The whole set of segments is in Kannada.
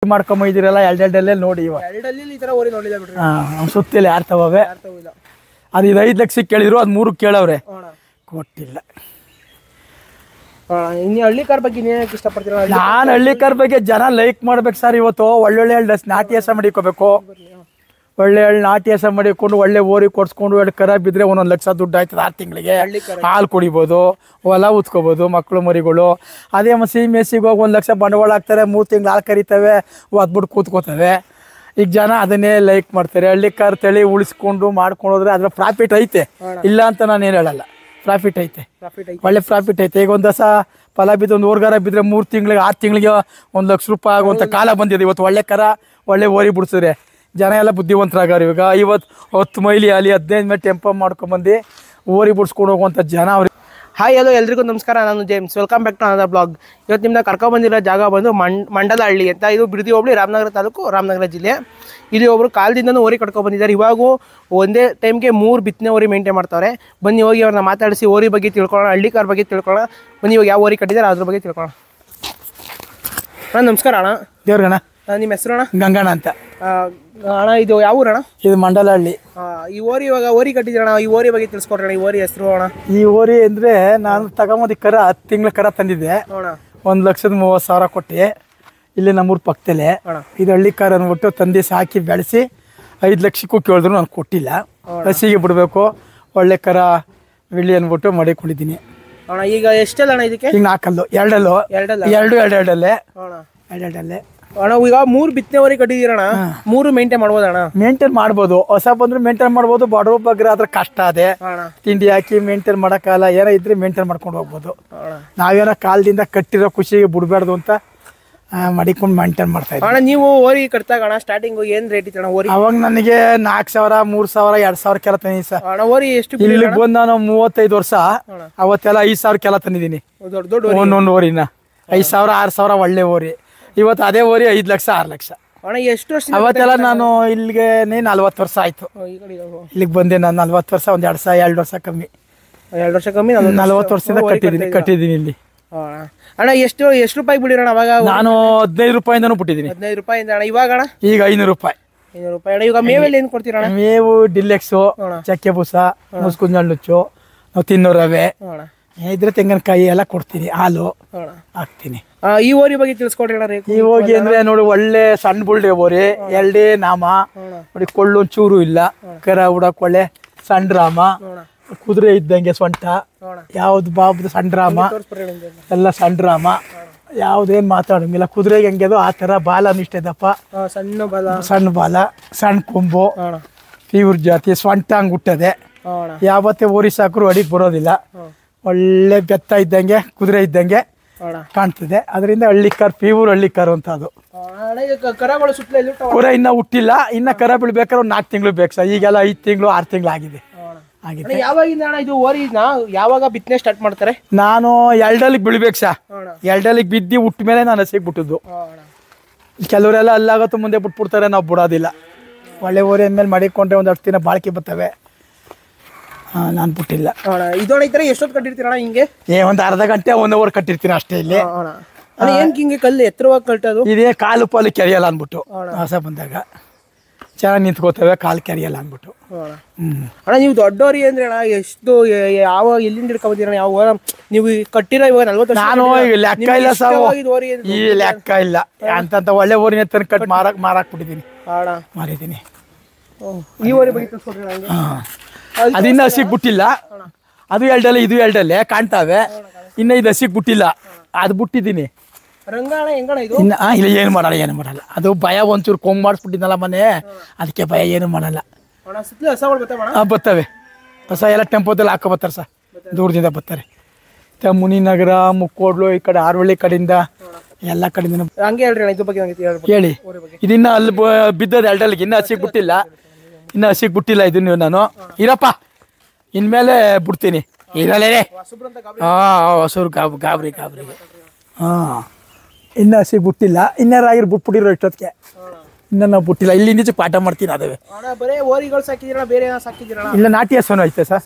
ಮಾಡ್ಕೊಂಬಂದಿರಲ್ಲ ಎರಡೆರಡಲ್ಲೇ ನೋಡಿ ಇವಾಗ ಎರಡಲ್ಲಿ ಈ ತರ ಓರಿ ನೋಡಿಲ್ಲ ಬಿಡ್ರಿ. ಸುತ್ತಿಲ್ಲ ಯಾರು ತಗೋವೆ ಅದು ಇದು 5 ಲಕ್ಷಕ್ಕೆ ಕೇಳಿದ್ರು ಅದು 3 ಕೇಳವ್ರೆ ಕೊಟ್ಟಿಲ್ಲ. ಇನ್ನು ಹಳ್ಳಿ ಕಾರ್ ಬಗ್ಗೆ ನೀನಕ್ಕೆ ಇಷ್ಟಪಡ್ತೀರ? ನಾನು ಹಳ್ಳಿ ಕಾರ್ ಬಗ್ಗೆ ಜನ ಲೈಕ್ ಮಾಡ್ಬೇಕು ಸರ್. ಇವತ್ತು ಒಳ್ಳೊಳ್ಳೆ ನಾಟಿ ಹಸ ಮಡಿಕೋಬೇಕು, ಒಳ್ಳೆ ನಾಟಿ ಹಸ ಮಡಿಕೊಂಡು ಒಳ್ಳೆ ಓರಿ ಕೊಡ್ಸ್ಕೊಂಡು 2 ಕರ ಬಿದ್ದರೆ 1 ಲಕ್ಷ ದುಡ್ಡು ಆಯ್ತದೆ 6 ತಿಂಗಳಿಗೆ. ಹಾಲು ಕುಡಿಬೋದು, ಹೊಲ ಉತ್ಕೋಬೋದು ಮಕ್ಕಳು ಮರಿಗಳು. ಅದೇ ಮೇಸಿಗೆ ಹೋಗಿ 1 ಲಕ್ಷ ಬಂಡವಾಳ ಹಾಕ್ತಾರೆ, 3 ತಿಂಗಳು ಹಾಲು ಕರಿತವೆ, ಅದ್ಬಿಟ್ಟು ಕೂತ್ಕೋತವೆ. ಈಗ ಜನ ಅದನ್ನೇ ಲೈಕ್ ಮಾಡ್ತಾರೆ. ಹಳ್ಳಿ ಕಾರ್ ತಳಿ ಉಳಿಸ್ಕೊಂಡು ಮಾಡ್ಕೊಂಡೋದ್ರೆ ಅದ್ರ ಪ್ರಾಫಿಟ್ ಐತೆ, ಇಲ್ಲ ಅಂತ ನಾನು ಏನು ಹೇಳಲ್ಲ. ಪ್ರಾಫಿಟ್ ಐತೆ, ಒಳ್ಳೆ ಪ್ರಾಫಿಟ್ ಐತೆ. ಈಗ 1 ದಸ ಫಲ ಬಿದ್ದು 1 ಓರ್ಗಾರ ಬಿದ್ದರೆ 3 ತಿಂಗಳಿಗೆ 6 ತಿಂಗಳಿಗೆ 1 ಲಕ್ಷ ರೂಪಾಯಿ ಆಗುವಂಥ ಕಾಲ ಬಂದಿದೆ. ಇವತ್ತು ಒಳ್ಳೆ ಕರ ಒಳ್ಳೆ ಓರಿ ಬಿಡಿಸಿದ್ರೆ ಜನ ಎಲ್ಲ ಬುದ್ಧಿವಂತರಾಗಾರ. ಇವಾಗ 10 ಮೈಲಿ ಅಲ್ಲಿ 15 ಮೇಲೆ ಟೆಂಪೋ ಮಾಡ್ಕೊಂಬಂದು ಓರಿ ಬಿಡಿಸ್ಕೊಂಡು ಹೋಗುವಂಥ ಜನ ಅವ್ರಿಗೆ. ಹಾಯ್ ಹಲೋ ಎಲ್ರಿಗೂ ನಮಸ್ಕಾರ, ನಾನು James. Welcome back to another blog. ಇವತ್ತು ನಿಮ್ಮನ್ನ ಕರ್ಕೊಂಡ್ಬಂದಿರೋ ಜಾಗ ಬಂದು ಮಂಡಲಹಳ್ಳಿ ಅಂತ. ಇದು ಬಿಡದಿ ಹೋಬಳಿ, ರಾಮನಗರ ತಾಲೂಕು, ರಾಮನಗರ ಜಿಲ್ಲೆ. ಇಲ್ಲಿ ಒಬ್ಬರು ಕಾಲದಿಂದನೂ ಓರಿ ಕಟ್ಕೊಂಡ್ಬಂದಿದ್ದಾರೆ. ಇವಾಗೂ ಒಂದೇ ಟೈಮ್ಗೆ 3 ಬಿತ್ತನೆ ಓರಿ ಮೇಂಟೈನ್ ಮಾಡ್ತಾರೆ. ಬನ್ನಿ ಹೋಗಿ ಅವ್ರನ್ನ ಮಾತಾಡಿಸಿ ಓರಿ ಬಗ್ಗೆ ತಿಳ್ಕೊಳ್ಳೋಣ, ಹಳ್ಳಿ ಕಾರ್ ಬಗ್ಗೆ ತಿಳ್ಕೊಳ್ಳೋಣ. ಬನ್ನಿ ಇವಾಗ ಯಾವ ಓರಿ ಕಟ್ಟಿದ್ದಾರೆ ಅದ್ರ ಬಗ್ಗೆ ತಿಳ್ಕೊಳ್ಳೋಣ. ಅಣ್ಣ ನಮಸ್ಕಾರ. ಅಣ್ಣ ದೇವ್ರಣ್ಣ. ನಿಮ್ಮ ಹೆಸರು ಅಣ್ಣ? ಗಂಗಣ್ಣ ಅಂತ ಅಣ್ಣ. ಇದು ಯಾವ ಊರಣ್ಣ? ಇದು ಮಂಡಲಹಳ್ಳಿ. ಈ ಓರಿ ಇವಾಗ ಓರಿ ಕಟ್ಟಿದ್ದೀರಣ್ಣ, ಈ ಓರಿ ಬಗ್ಗೆ ತಿಳಿಸ್ಕೊಡ್ರಣ್ಣ. ಈ ಓರಿ ಹೆಸರು ಅಣ್ಣ? ಈ ಓರಿ ಅಂದರೆ ನಾನು ತಗೊಂಬಂದು ಕರ 10 ತಿಂಗಳ ಕರ ತಂದಿದ್ದೆ. 1,30,000 ಕೊಟ್ಟು ಇಲ್ಲಿ ನಮ್ಮೂರು ಪಕ್ಕದಲ್ಲೇ. ಇದು ಹಳ್ಳಿ ಕಾರ್ ಅಂದ್ಬಿಟ್ಟು ತಂದು ಸಾಕಿ ಬೆಳೆಸಿ 5 ಲಕ್ಷಕ್ಕೂ ಕೇಳಿದ್ರು ನಾನು ಕೊಟ್ಟಿಲ್ಲ. ಹಸಿಗೆ ಬಿಡಬೇಕು, ಒಳ್ಳೆ ಕರ ಬೆಳ್ಳಿ ಅಂದ್ಬಿಟ್ಟು ಮಾಡಿಕೊಂಡಿದ್ದೀನಿ ಅಣ್ಣ. ಈಗ ಎಷ್ಟಲ್ಲ ಅಣ್ಣ ಇದಕ್ಕೆ? ಈಗ 4 ಅಲ್ಲು, 2 ಅಲ್ಲು, 2 ಅಣ್ಣ. ಈಗ 3 ಬಿತ್ತನೆ ಓರಿ ಕಟ್ಟಿದ್ದೀರಣ್ಣ, 3 ಮೇಂಟೈನ್ ಮಾಡ್ಬೋದಣ್ಣ? ಮೇಂಟೈನ್ ಮಾಡ್ಬೋದು, ಹೊಸ ಬಂದ್ರೆ ಮೇಂಟೈನ್ ಮಾಡ್ಬೋದು. ಬಡವ ಬಗ್ರ ಆದ್ರೆ ಕಷ್ಟ ಅದೇ, ತಿಂಡಿ ಹಾಕಿ ಮೇಂಟೈನ್ ಮಾಡೋಕ್ಕಲ್ಲ. ಏನೋ ಇದ್ರೆ ಮೇಂಟೈನ್ ಮಾಡ್ಕೊಂಡು ಹೋಗ್ಬೋದು. ನಾವೇನೋ ಕಾಲದಿಂದ ಕಟ್ಟಿರೋ ಖುಷಿಗೆ ಬಿಡಬಾರ್ದು ಅಂತ ಮಡಿಕೊಂಡು ಮೇಂಟೈನ್ ಮಾಡ್ತಾ ಇದ್ದೀವಿ. ಅಣ್ಣ ನೀವು ಓರಿ ಕಟ್ಟಾಗ ಅಣ್ಣ ಸ್ಟಾರ್ಟಿಂಗ್ ಏನ್ ರೇಟ್ ಇತ್ತು ಅಣ್ಣ ಓರಿ? ಅವಾಗ ನನಗೆ 4,000, 3,000, 2,000 ಕೆಲ ತಂದಿದ್ದೀನಿ ಸರ್. ಅಣ್ಣ ಓರಿ ಎಷ್ಟು? ಇಲ್ಲಿಗೆ ಬಂದು ನಾನು 35 ವರ್ಷ, ಅವತ್ತೆಲ್ಲ 5,000 ಕೆಲ ತಂದಿದ್ದೀನಿ. ಒಂದೊಂದು ಓರಿನ 5,000, 6,000 ಒಳ್ಳೆ ಓರಿ. ಇವತ್ತು ಅದೇ ಓರಿ 5 ಲಕ್ಷ, 6 ಲಕ್ಷ. ಅಣ್ಣ ಎಷ್ಟು ವರ್ಷ? ಅವತ್ತೆಲ್ಲ ನಾನು ಇಲ್ಲಿಗೆ 40 ವರ್ಷ ಆಯ್ತು. ಇಲ್ಲಿಗೆ ಬಂದೆ ನಾನು 40 ವರ್ಷ, 2 ವರ್ಷ ಕಮ್ಮಿ. 2 ವರ್ಷ ಕಮ್ಮಿ, 40 ವರ್ಷದಿಂದ ಕಟ್ಟಿದ್ದೀನಿ ಇಲ್ಲಿ. ಅಣ್ಣ ಎಷ್ಟು ರೂಪಾಯಿ ಬಿಡಿರೋಣ ಅವಾಗ? ನಾನು 15 ರೂಪಾಯಿಂದನೂ ಬಿಟ್ಟಿದ್ದೀನಿ. 15 ರೂಪಾಯಿಂದ ಅಣ್ಣ. ಇವಾಗ ಅಣ್ಣ ಈಗ 500 ರೂಪಾಯಿ. 500 ರೂಪಾಯಿ ಅಣ್ಣ. ಈಗ ಮೇವೆಲ್ಲ ಏನ್ ಕೊಡ್ತೀರಣ್ಣ? ಮೇವು ಡಿಲ್ಲೆಕ್ಸು, ಚಕ್ಕೆ ಬೂಸ, ಮುಸ್ಕುಂಜಾಳ ನುಚ್ಚು, ನಾವು ತಿನ್ನೋ ರವೆ ಇದ್ರೆ ತೆಂಗಿನಕಾಯಿ ಎಲ್ಲ ಕೊಡ್ತೀನಿ. ಹಾಲು ಹಾಕ್ತೀನಿ. ಈ ಓರಿ ಬಗ್ಗೆ ತಿಳಿಸ್ಕೊಡ್ರಿ ಅಣ್ಣ. ಈ ಹೋಗಿ ಅಂದ್ರೆ ನೋಡಿ ಒಳ್ಳೆ ಸಣ್ಣ ಬುಲ್ಡೆ ಓರಿ, 2 ನಾಮ ನೋಡಿ, ಕೊಳ್ಳು ಚೂರು ಇಲ್ಲ, ಕರ ಉಡಕ್ ಒಳ್ಳೆ ಸಣ್ಣ ರಾಮ, ಕುದುರೆ ಇದ್ದಂಗೆ ಸೊಂಟ, ಯಾವ್ದು ಬಾಬುದು ಸಣ್ಣ ರಾಮ, ಎಲ್ಲ ಸಣ್ಣ ರಾಮ, ಯಾವ್ದೇನ್ ಮಾತಾಡಂಗಿಲ್ಲ. ಕುದುರೆಗೆ ಹೆಂಗೆ ಅದು ಆ ತರ ಬಾಲ ಇಷ್ಟೇ ದಪ್ಪ, ಸಣ್ಣ ಬಾಲ, ಸಣ್ಣ ಕೊಂಬು, ಇವ್ರ ಜಾತಿ ಸೊಂಟ ಹಂಗ್ ಹುಟ್ಟದೆ. ಯಾವತ್ತೇ ಓರಿ ಸಾಕರು ಅಡಿಗೆ ಬರೋದಿಲ್ಲ. ಒಳ್ಳೆ ಬೆತ್ತ ಇದ್ದಂಗೆ, ಕುದುರೆ ಇದ್ದಂಗೆ ಕಾಣ್ತದೆ. ಅದರಿಂದ ಹಳ್ಳಿ ಕಾರ್, ಪ್ಯೂರ್ ಹಳ್ಳಿ ಕಾರು ಅಂತ ಅದು. ಕುರ ಇನ್ನ ಹುಟ್ಟಿಲ್ಲ, ಇನ್ನ ಕರ ಬೀಳ್ಬೇಕಾದ್ರೆ 4 ತಿಂಗಳು ಬೇಕು ಸರ್. ಈಗೆಲ್ಲ 5 ತಿಂಗಳು 6 ತಿಂಗಳು ಆಗಿದೆ. ಯಾವಾಗಿಂದ ಅಣ್ಣ ಇದು ಓರಿ ಯಾವಾಗ ಬಿತ್ತನೆ ಸ್ಟಾರ್ಟ್ ಮಾಡ್ತಾರೆ? ನಾನು 2 ಬೀಳ್ಬೇಕು ಸಾ. 2 ಬಿದ್ದು ಹುಟ್ಟ ಮೇಲೆ ನಾನು ಹಸಿಗೆ ಬಿಟ್ಟಿದ್ದು. ಕೆಲವರೆಲ್ಲ ಅಲ್ಲಾಗತ್ತು ಮುಂದೆ ಬಿಟ್ಬಿಡ್ತಾರೆ, ನಾವು ಬಿಡೋದಿಲ್ಲ. ಒಳ್ಳೆ ಓರಿ ಅಂದ್ಮೇಲೆ ಮಡಿಕೊಂಡ್ರೆ 1 ದಿನ ಬಾಳ್ಕೆ ಬರ್ತವೆ. ನಾನು ಬಿಟ್ಟಿಲ್ಲ. ಇದೊಳ ಈ ತರ ಎಷ್ಟೊತ್ತು ಕಟ್ಟಿರ್ತೀರಣ್ಣ? ಹಿಂಗೆ ಒಂದು ಅರ್ಧ ಗಂಟೆ 1 ಅವರ್ ಕಟ್ಟಿರ್ತೀನಿ ಅಷ್ಟೇ. ಇಲ್ಲಿ ಏನ್ ಹಿಂಗೆ ಕಲ್ಲು ಎತ್ತರವಾಗಿ ಕಟ್ಟೋದು? ಇದೇ ಕಾಲು ಪಾಲು ಕೆರೆಯಲ್ಲ ಅಂದ್ಬಿಟ್ಟು ಹೊಸ ಬಂದಾಗ ಚೆನ್ನಾಗಿ ನಿಂತ್ಕೋತವೆ, ಕಾಲು ಕೆರೆಯಲ್ಲ ಅಂದ್ಬಿಟ್ಟು. ಅಣ್ಣ ನೀವು ದೊಡ್ಡೋರಿ ಅಂದ್ರೆ ಅಣ್ಣ ಎಷ್ಟು ಯಾವ ಎಲ್ಲಿಂದ ಹಿಡ್ಕೊಂಬಂದಿರ? ಯಾವ ನೀವು ಕಟ್ಟಿರೋ ಇವಾಗ 40 ವರ್ಷ? ನಾನು ಲೆಕ್ಕ ಇಲ್ಲ ಸಾವು, ಈ ಲೆಕ್ಕ ಇಲ್ಲ. ಅಂತ ಒಳ್ಳೆ ಓರಿನ ತಂದು ಕಟ್ ಮಾರಾಕ್ ಬಿಟ್ಟಿದ್ದೀನಿ, ಮಾರಿದ್ದೀನಿ. ಈ ಓರಿ ಬಗ್ಗೆ ತಿಳ್ಸ್ಕೊಡ್ರಿ. ಅದಿನ್ನ ಹಸಿಗೆ ಬಿಟ್ಟಿಲ್ಲ. ಅದು 2 ಇದು 2 ಕಾಣ್ತಾವೆ. ಇನ್ನ ಇದು ಹಸಿಗೆ ಬಿಟ್ಟಿಲ್ಲ, ಅದು ಬಿಟ್ಟಿದ್ದೀನಿ. ಇನ್ನ ಇಲ್ಲ, ಏನು ಮಾಡಲ್ಲ. ಅದು ಭಯ, ಒಂಚೂರು ಕೊಂಗ್ ಮಾಡಿಸ್ಬಿಟ್ಟಿದ್ನಲ್ಲ ಮನೆ, ಅದಕ್ಕೆ ಭಯ, ಏನು ಮಾಡಲ್ಲ. ಬರ್ತವೆ ಹೊಸ ಎಲ್ಲ ಟೆಂಪೋದಲ್ಲಿ ಹಾಕೋ ಬರ್ತಾರೆ ಸರ್, ದೂರದಿಂದ ಬರ್ತಾರೆ. ಮುನಿನಗರ, ಮುಕ್ಕೋಡ್ಲು, ಈ ಕಡೆ ಆರ್ವಳ್ಳಿ ಕಡೆಯಿಂದ ಎಲ್ಲ ಕಡೆಯಿಂದ. ಹಂಗೆ ಹೇಳ್ರಿ ಇದ್ರ ಬಗ್ಗೆ ಹೇಳಿ. ಇದಿನ್ನ ಅಲ್ಲಿ ಬಿದ್ದದ 2 ಇನ್ನ ಹಸಿಗೆ ಬಿಟ್ಟಿಲ್ಲ, ಇದನ್ನು ನಾನು ಇರಪ್ಪ ಇನ್ಮೇಲೆ ಬಿಡ್ತೀನಿ. ಇರಲೇ ಹೊಸೂರು ಗಾಬರಿ. ಇನ್ನ ಹಸಿಗೆ ಬಿಟ್ಟಿಲ್ಲ. ಇನ್ನಾರಾಗಿರ್ ಬಿಟ್ಬಿಟ್ಟಿರೋ ಇಷ್ಟೊತ್ತಿಗೆ. ಇನ್ನ ನಾವು ಬಿಟ್ಟಿಲ್ಲ. ಇಲ್ಲಿ ನಿಜ ಪಾಠ ಮಾಡ್ತೀನಿ. ಅದೇ ಇಲ್ಲ, ನಾಟಿ ಹಸನು ಐತೆ ಸರ್.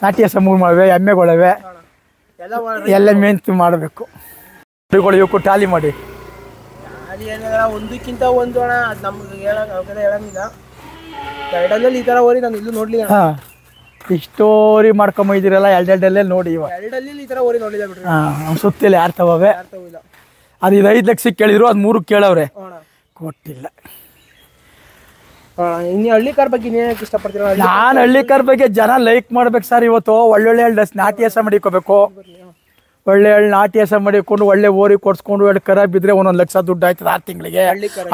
ನಾಟಿ ಹಸ 3 ಮಾಡವೆ, ಎಮ್ಮೆಗಳವೆ, ಎಲ್ಲ ಮೇಂತು ಮಾಡಬೇಕು. ಇವಕ್ಕೂ ಟಾಲಿ ಮಾಡಿ ಅದು ಏನಿಲ್ಲ ಒಂದಕ್ಕಿಂತ ಒಂದು ಅಣ್ಣ, ಅದು ನಮ್ಗೆ ಹೇಳಂಗಿಲ್ಲ. ಎರಡಲ್ಲಿ ಈ ಥರ ಓರಿ ನಾನು ಇಲ್ಲೂ ನೋಡ್ಲಿ. ಹಾಂ, ಇಷ್ಟೋರಿ ಮಾಡ್ಕೊಂಬಂದಿರಲ್ಲ ಎರಡೆರಡಲ್ಲೇ ನೋಡಿ. ಇವಾಗ ಎರಡಲ್ಲಿ ಈ ಥರ ಓರಿ ನೋಡಿಲ್ಲ ಬಿಡ್ರಿ. ಹಾಂ, ಸುತ್ತಿಲ್ಲ ಯಾರು ತಗೋವೆ. ಇಲ್ಲ ಅದು ಇದು 5 ಲಕ್ಷಕ್ಕೆ ಕೇಳಿದ್ರು, ಅದು 3 ಕೇಳವ್ರೆ, ಕೊಟ್ಟಿಲ್ಲ. ಇನ್ನು ಹಳ್ಳಿ ಕಾರ್ ಬಗ್ಗೆ ಇನ್ನೇನಕ್ಕೆ ಇಷ್ಟಪಡ್ತೀರ? ನಾನು ಹಳ್ಳಿ ಕಾರ್ ಬಗ್ಗೆ ಜನ ಲೈಕ್ ಮಾಡ್ಬೇಕು ಸರ್. ಇವತ್ತು ಒಳ್ಳೊಳ್ಳೆ ನಾಟಿ ಹಸ ಮಾಡಿಕೋಬೇಕು, ಒಳ್ಳೆ ನಾಟಿ ಹಸ ಮಾಡಿಕೊಂಡು ಒಳ್ಳೆ ಓರಿ ಕೊಡ್ಸ್ಕೊಂಡು 2 ಕರ ಬಿದ್ದರೆ 1 ಲಕ್ಷ ದುಡ್ಡು ಆಯ್ತದೆ 6 ತಿಂಗಳಿಗೆ.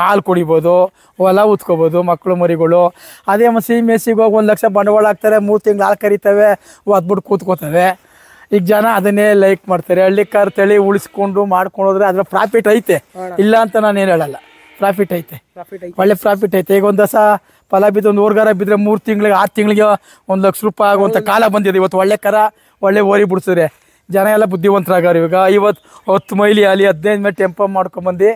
ಹಾಲು ಕುಡಿಬೋದು, ಹೊಲ ಉತ್ಕೋಬೋದು ಮಕ್ಕಳು ಮರಿಗಳು. ಅದೇ CMSಗೆ ಹೋಗಿ 1 ಲಕ್ಷ ಬಂಡವಾಳ ಹಾಕ್ತಾರೆ, 3 ತಿಂಗಳು ಹಾಲು ಕರಿತವೆ, ಅದ್ಬಿಟ್ಟು ಕೂತ್ಕೋತವೆ. ಈಗ ಜನ ಅದನ್ನೇ ಲೈಕ್ ಮಾಡ್ತಾರೆ. ಹಳ್ಳಿ ಕಾರ್ ತಳಿ ಉಳಿಸ್ಕೊಂಡು ಮಾಡ್ಕೊಂಡೋದ್ರೆ ಅದ್ರ ಪ್ರಾಫಿಟ್ ಐತೆ, ಇಲ್ಲ ಅಂತ ನಾನು ಏನು ಹೇಳಲ್ಲ. ಪ್ರಾಫಿಟ್ ಐತೆ, ಒಳ್ಳೆ ಪ್ರಾಫಿಟ್ ಐತೆ. ಈಗ ಒಂದು ದಸ ಫಲ ಬಿದ್ದು ಒಂದು ಓರ್ಗಾರ ಬಿದ್ದರೆ 3 ತಿಂಗಳಿಗೆ 6 ತಿಂಗಳಿಗೆ 1 ಲಕ್ಷ ರೂಪಾಯಿ ಆಗುವಂಥ ಕಾಲ ಬಂದಿದೆ. ಇವತ್ತು ಒಳ್ಳೆ ಕರ ಒಳ್ಳೆ ಓರಿ ಬಿಡಿಸಿದ್ರೆ ಜನ ಎಲ್ಲ ಬುದ್ಧಿವಂತರಾಗಾರ. ಇವಾಗ 10 ಮೈಲಿ ಅಲ್ಲಿ 15 ಮೇಲೆ ಟೆಂಪೋ ಮಾಡ್ಕೊಂಬಂದು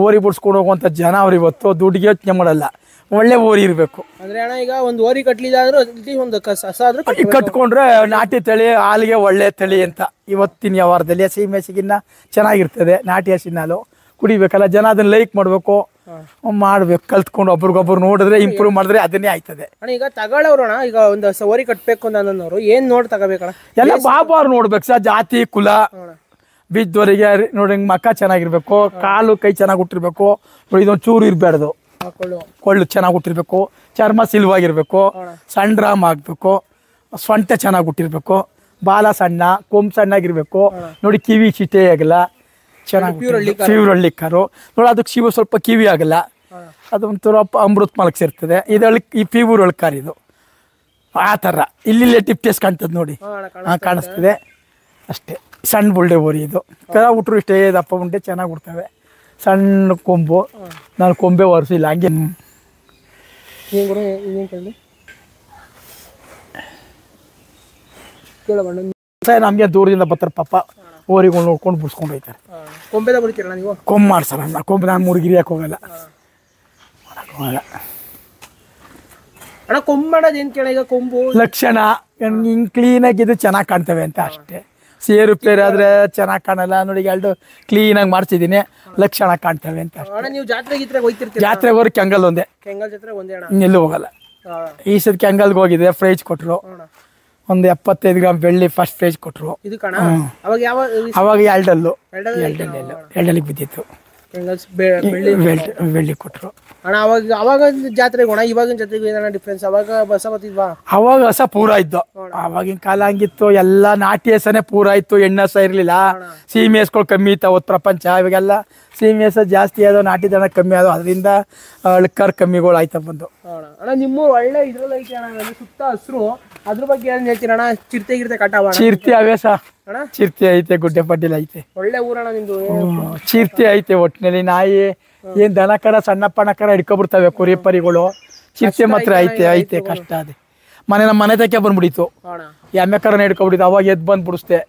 ಓರಿ ಬಿಡಿಸ್ಕೊಂಡು ಹೋಗುವಂಥ ಜನ ಅವ್ರು ಇವತ್ತು ದುಡ್ಡಿಗೆ ಯೋಚನೆ ಮಾಡಲ್ಲ. ಒಳ್ಳೆ ಓರಿ ಇರಬೇಕು. ಅಂದರೆ ಅಣ್ಣ ಈಗ ಒಂದು ಓರಿ ಕಟ್ಲಿಲ್ಲ ಆದರೂ ಒಂದು ಹಸ ಆದರೂ ಕಟ್ಕೊಂಡ್ರೆ ನಾಟಿ ತಳಿ ಹಾಲಿಗೆ ಒಳ್ಳೆ ತಳಿ ಅಂತ ಇವತ್ತಿನ ವ್ಯವಹಾರದಲ್ಲಿ CMSಗಿನ್ನ ಚೆನ್ನಾಗಿರ್ತದೆ. ನಾಟಿ ಹಸಿನ ಹಾಲು ಕುಡಿಬೇಕಲ್ಲ, ಜನ ಅದನ್ನ ಲೈಕ್ ಮಾಡಬೇಕು, ಕಲ್ತ್ಕೊಂಡು ಒಬ್ರಿಗೊಬ್ರು ನೋಡಿದ್ರೆ ಇಂಪ್ರೂವ್ ಮಾಡಿದ್ರೆ ಅದನ್ನೇ ಆಯ್ತದೆ. ಅಣ್ಣ ಈಗ ತಗೊಳ್ಳೋರು ಈಗ ಒಂದು ಓರಿ ಕಟ್ಟಬೇಕು ಅಂತ ಅನ್ನೋರು ಏನು ನೋಡಿ ತಗೋಬೇಕಣ್ಣ? ಎಲ್ಲ ಬಾಬಾರು ನೋಡ್ಬೇಕು ಸರ್, ಜಾತಿ ಕುಲ ಬಿದ್ದವರಿಗೆ ನೋಡಿ. ಮಕ್ಕ ಚೆನ್ನಾಗಿರ್ಬೇಕು, ಕಾಲು ಕೈ ಚೆನ್ನಾಗಿ ಹುಟ್ಟಿರ್ಬೇಕು, ಇದೊಂದು ಚೂರು ಇರಬಾರ್ದು, ಕೊಳ್ಳು ಚೆನ್ನಾಗಿ ಹುಟ್ಟಿರ್ಬೇಕು, ಚರ್ಮ ಸಿಲ್ವಾಗಿರ್ಬೇಕು, ಸಣ್ಣ ರಾಮ್ ಆಗಬೇಕು, ಸೊಂಟೆ ಚೆನ್ನಾಗಿ ಹುಟ್ಟಿರ್ಬೇಕು, ಬಾಲ ಸಣ್ಣ, ಕೊಂಬು ಸಣ್ಣಾಗಿರ್ಬೇಕು ನೋಡಿ, ಕಿವಿ ಚಿಟೆ ಆಗಲ್ಲ, ಚೆನ್ನಾಗಿ ಪ್ಯೂರ್ ಹಳ್ಳಿ ಕಾರು ನೋಡಿ. ಅದಕ್ಕೆ ಸ್ವಲ್ಪ ಕಿವಿ ಆಗಲ್ಲ, ಅದೊಂಥರ ಅಮೃತ ಮಲಕ್ ಸೇರ್ತದೆ. ಈ ಪ್ಯೂರ್ ಹಳ್ಳಿ ಕಾರ್ ಇದು. ಆ ಥರ ಇಲ್ಲಿ ಟಿಪ್ ಟೇಸ್ಟ್ ಕಾಣ್ತದೆ ನೋಡಿ, ಕಾಣಿಸ್ತದೆ ಅಷ್ಟೇ. ಸಣ್ಣ ಬುಲ್ಡೆ ಓರಿ ಇದು. ಕರ ಹುಟ್ರು ಇಷ್ಟೇ ದಪ್ಪ ಉಂಡೆ ಚೆನ್ನಾಗಿ ಹುಡ್ತವೆ. ಸಣ್ಣ ಕೊಂಬು, ನಾನು ಕೊಂಬೆ ಒರೆಸಿಲ್ಲ ಹಂಗೆ. ನಮಗೆ ದೂರದಿಂದ ಬರ್ತಾರೆ ಪಾಪ, ಓರಿಗಳು ನೋಡ್ಕೊಂಡು ಬಿಡ್ಸ್ಕೊಂಡು ಹೋಗ್ತಾರೆ. ಕೊಂಬೆದ ಬಿಡ್ತೀರಲ್ಲ ನೀವು? ಕೊಂಬು ಮಾಡ್ಸಲ್ಲ ನಾನು, ಕೊಂಬು ನಾನು ಮುರುಗಿರಿಯಕ್ಕೆ ಹೋಗಲ್ಲ, ಹೋಗಲ್ಲ. ಅಣ್ಣ ಕೊಂಬು ಮಾಡೋದು ಏನು ಕೇಳ? ಈಗ ಕೊಂಬು ಲಕ್ಷಣ ಹಿಂಗೆ ಕ್ಲೀನಾಗಿದ್ದು ಚೆನ್ನಾಗಿ ಕಾಣ್ತವೆ ಅಂತ ಅಷ್ಟೇ. ಸೇರು ಪೇರು ಆದರೆ ಚೆನ್ನಾಗಿ ಕಾಣಲ್ಲ ನೋಡಿ. 2 ಕ್ಲೀನಾಗಿ ಮಾಡ್ಸಿದ್ದೀನಿ, ಲಕ್ಷಣ ಕಾಣ್ತವೆ ಅಂತ ಅಷ್ಟೇ. ಅಣ್ಣ ನೀವು ಜಾತ್ರೆಗೆ ಹೋಗ್ತಿರ್ತೀರಿ? ಜಾತ್ರೆಗೆ ಹೋಗಿ ಕೆಂಗಲ್ ಒಂದೇ, ಕೆಂಗಲ್ ಜಾತ್ರೆ ಒಂದೇ ಅಣ್ಣ, ಇನ್ನೆಲ್ಲೂ ಹೋಗಲ್ಲ. ಈ ಸತಿ ಕೆಂಗಲ್ಗೆ ಹೋಗಿದ್ದೆ, ಪ್ರೈಜ್ ಕೊಟ್ಟರು. ಒಂದು 75 ಗ್ರಾಮ್ ಬೆಳ್ಳಿ ಫಸ್ಟ್ ಪ್ರೈಜ್ ಕೊಟ್ಟರು. ಅವಾಗ 2 ಬಿದ್ದಿತ್ತು, ಬೆಳ್ಳಿ ಕೊಟ್ಟರು. ಅಣ್ಣ ಅವಾಗ ಜಾತ್ರೆಗೆ ಹೋಣ, ಇವಾಗಿನ ಜಾತ್ರೆಗೆ ಏನಾರ ಡಿಫ್ರೆನ್ಸ್? ಅವಾಗ ಬಸ ಬತ್ತಿದ್ವಾ? ಅವಾಗ ಹಸ ಪೂರ ಇದ್ದು, ಅವಾಗಿನ ಕಾಲ ಹಂಗಿತ್ತು. ಎಲ್ಲ ನಾಟಿ ಹಸನೇ ಪೂರ ಇತ್ತು, ಎಣ್ಣೆ ಹಸ ಇರಲಿಲ್ಲ. CMSಗಳು ಕಮ್ಮಿ ಇತ್ತು ಅವತ್ತು ಪ್ರಪಂಚ. ಇವಾಗೆಲ್ಲ CMS ಜಾಸ್ತಿ ಆದವು, ನಾಟಿ ದನ ಕಮ್ಮಿ ಆದವು, ಅದರಿಂದ ಅಳ್ಕರ್ ಕಮ್ಮಿಗಳು ಆಯ್ತಾ ಬಂದು. ಅಣ್ಣ ನಿಮ್ಮೂರು ಒಳ್ಳೆ ಇದ್ರಲ್ಲಿ ಐತೆ ಅಣ್ಣ, ಸುತ್ತ ಹಸ್ರು. ಅದ್ರ ಬಗ್ಗೆ ಏನು ಹೇಳ್ತೀರ ಅಣ್ಣ? ಚಿರತೆ ಗಿರ್ತೆ ಕಟ್ಟಾವ? ಚಿರ್ತಿ ಅವೇಸ ಚಿರ್ತಿ ಐತೆ, ಗುಡ್ಡೆ ಪಡ್ಡಿಲ್ ಐತೆ. ಒಳ್ಳೆ ಊರಣ್ಣ ನಿಮ್ದು. ಚಿರ್ತಿ ಐತೆ ಒಟ್ಟಿನಲ್ಲಿ. ನಾಯಿ ಏನ್ ದನ ಕರ ಸಣ್ಣ ಪಣ್ಣ ಕರ ಹಿಡ್ಕೊಬಿಡ್ತವೆ, ಕುರಿ ಪರಿಗಳು. ಚಿರ್ತೆ ಮಾತ್ರ ಐತೆ ಕಷ್ಟ. ಅದೇ ನಮ್ಮ ಮನೆ ತಕ್ಕೆ ಬಂದ್ಬಿಡಿತು, ಎಮ್ಮೆ ಕರನ ಹಿಡ್ಕೊಬಿಡಿತು. ಅವಾಗ ಎದ್ದು ಬಂದು ಬಿಡಿಸ್ದೆ.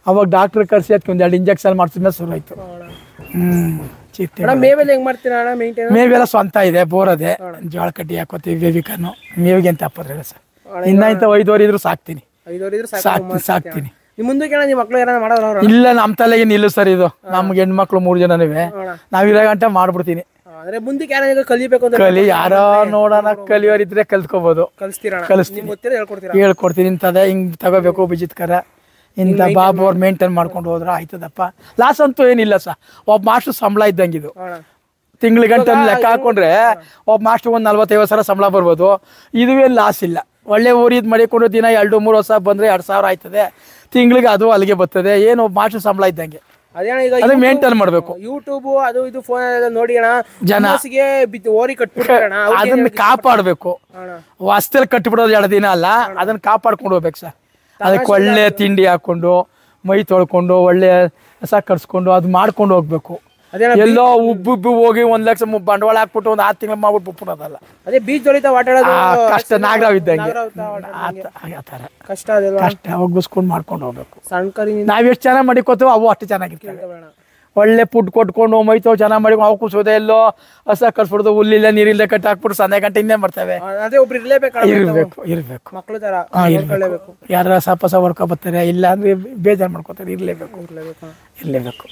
ಅವಾಗ ಡಾಕ್ಟ್ರ್ ಕರ್ಸಿ ಅದಕ್ಕೆ 1-2 ಇಂಜೆಕ್ಷನ್ ಮಾಡಿಸಿದ್ಮೇಲೆ ಶುರು ಆಯ್ತು. ಚಿರ್ತೆ ಮೇವೆಲ್ಲ ಹೆಂಗ್ ಮಾಡ್ತೀರಾ ಅಣ್ಣ ಮೇಂಟೈನ್? ಮೇವೆಲ್ಲ ಸ್ವಂತ ಇದೆ, ಬೋರದೆ, ಜೋಳ ಕಡ್ಡಿ ಹಾಕೋತೀವಿ, ಬೇವಿಕನ್ನು. ಮೇವಿಗೆ ಅಂತ ಹಾಕೋದ್ರಲ್ಲ ಸರ್. ಇನ್ನ 5 ವರೆ ಇದ್ರು ಸಾಕ್ತೀನಿ, ಸಾಕ್ತೀನಿ. ಮುಂದಕ್ಕೆ ನಿಮ್ಮ ಮಕ್ಳು ಏನಾರ ಮಾಡೋರು? ಇಲ್ಲ, ನಮ್ಮ ತಲೆಗೆ ನಿಲ್ಲು ಸರ್ ಇದು. ನಮ್ಗೆ ಹೆಣ್ಮಕ್ಳು 3 ಜನನಿವೆ, ನಾವಿರೋ ಗಂಟೆ ಮಾಡ್ಬಿಡ್ತೀನಿ. ಅಂದ್ರೆ ಮುಂದಕ್ಕೆ ಯಾರು ಕಲಿಬೇಕು ಅಂತ? ಕಲಿ, ಯಾರೋ ನೋಡೋಣ ಕಲಿಯೋರಿದ್ರೆ ಕಲ್ತ್ಕೋಬಹುದು. ಹೇಳ್ಕೊಡ್ತೀನಿ. ಇಂಥದ್ದೇ ಹಿಂಗ್ ತಗೋಬೇಕು ಬಿಜಿತ್ಕರ, ಇಂಥ ಬಾಬು ಅವ್ರು ಮೇಂಟೈನ್ ಮಾಡ್ಕೊಂಡು ಹೋದ್ರೆ ಆಯ್ತದಪ್ಪ. ಲಾಸ್ ಅಂತೂ ಏನಿಲ್ಲ ಸರ್. ಒಬ್ಬ ಮಾಸ್ಟರ್ ಸಂಬಳ ಇದ್ದಂಗಿದು. ತಿಂಗ್ಳಿಗೆ ಗಂಟೆ ಲೆಕ್ಕ ಹಾಕೊಂಡ್ರೆ ಒಬ್ಬ ಮಾಸ್ಟರ್ 40-50 ಸಾವಿರ ಸಂಬಳ ಬರ್ಬೋದು. ಇದುವೇನು ಲಾಸ್ ಇಲ್ಲ. ಒಳ್ಳೆ ಊರಿದ್ ಮಾಡಿಕೊಂಡು ದಿನ 2-3 ವರ್ಷ ಬಂದ್ರೆ 2,000 ಆಯ್ತದೆ ತಿಂಗಳಿಗೆ. ಅದು ಅಲ್ಲಿಗೆ ಬರ್ತದೆ. ಏನು ಮಾಸ್ಟರ್ ಸಂಬಳ ಇದ್ದಂಗೆ ಅದೇ ಮೇಂಟೈನ್ ಮಾಡ್ಬೇಕು. ಯೂಟ್ಯೂಬ್ ಅದು ಇದು ಫೋನ್ ನೋಡಿ ಅಣ್ಣ, ಜನ ಓರಿ ಕಟ್ಬಿಡ್ತಾರಣ, ಅದನ್ನ ಕಾಪಾಡ್ಬೇಕು. ಹೊಸ್ತಲ್ಲಿ ಕಟ್ಟಿಬಿಡೋದು 2 ದಿನ ಅಲ್ಲ, ಅದನ್ನ ಕಾಪಾಡ್ಕೊಂಡು ಹೋಗ್ಬೇಕು ಸರ್. ಅದಕ್ಕೆ ಒಳ್ಳೆ ತಿಂಡಿ ಹಾಕೊಂಡು, ಮೈ ತೊಳ್ಕೊಂಡು, ಒಳ್ಳೆ ಹಸ ಕಟ್ಸ್ಕೊಂಡು ಅದು ಮಾಡ್ಕೊಂಡು ಹೋಗ್ಬೇಕು. ಎಲ್ಲೋ ಉಬ್ಬು ಹೋಗಿ 1 ಲಕ್ಷ ಬಂಡವಾಳ ಹಾಕ್ಬಿಟ್ಟು 1 6 ತಿಂಗಳು ಮಾಡ್ಬಿಟ್ಟು ಬಿಟ್ಬಿಡೋದಲ್ಲ. ಅದೇ ಬೀಚ್ ತೊಳಿತಾ ಕಷ್ಟ. ನಾಗರಾವ್ ಇದ್ದಂಗೆ ಕಷ್ಟ ಹೋಗಿಸ್ಕೊಂಡು ಮಾಡ್ಕೊಂಡು ಹೋಗ್ಬೇಕು. ನಾವ್ ಎಷ್ಟು ಚೆನ್ನಾಗಿ ಮಾಡಿಕೋತೀವೋ ಅವು ಅಷ್ಟು ಚೆನ್ನಾಗಿರ್ತವೆ. ಒಳ್ಳೆ ಫುಡ್ ಕೊಟ್ಕೊಂಡು ಮೈ ತೊಳ್ ಚೆನ್ನಾಗಿ ಮಾಡಿ ಅವು ಕುಸೋದೆ. ಎಲ್ಲೋ ಹಸ ಕಟ್ಸ್ಬಿಡ್ದು, ಹುಲ್ಲಿಲ್ಲ ನೀರಿಲ್ಲ ಕಟ್ಟಿ ಹಾಕ್ಬಿಟ್ಟು 0 ಗಂಟೆ ಇನ್ನೇ ಬರ್ತವೆ. ಇರ್ಬೇಕು ಮಕ್ಳು ತರ. ಯಾರ ಹಸ ಪಸ ಹೊಡ್ಕೊ ಬರ್ತಾರೆ, ಇಲ್ಲ ಅಂದ್ರೆ ಬೇಜಾರು ಮಾಡ್ಕೋತಾರೆ. ಇರ್ಲೇಬೇಕು.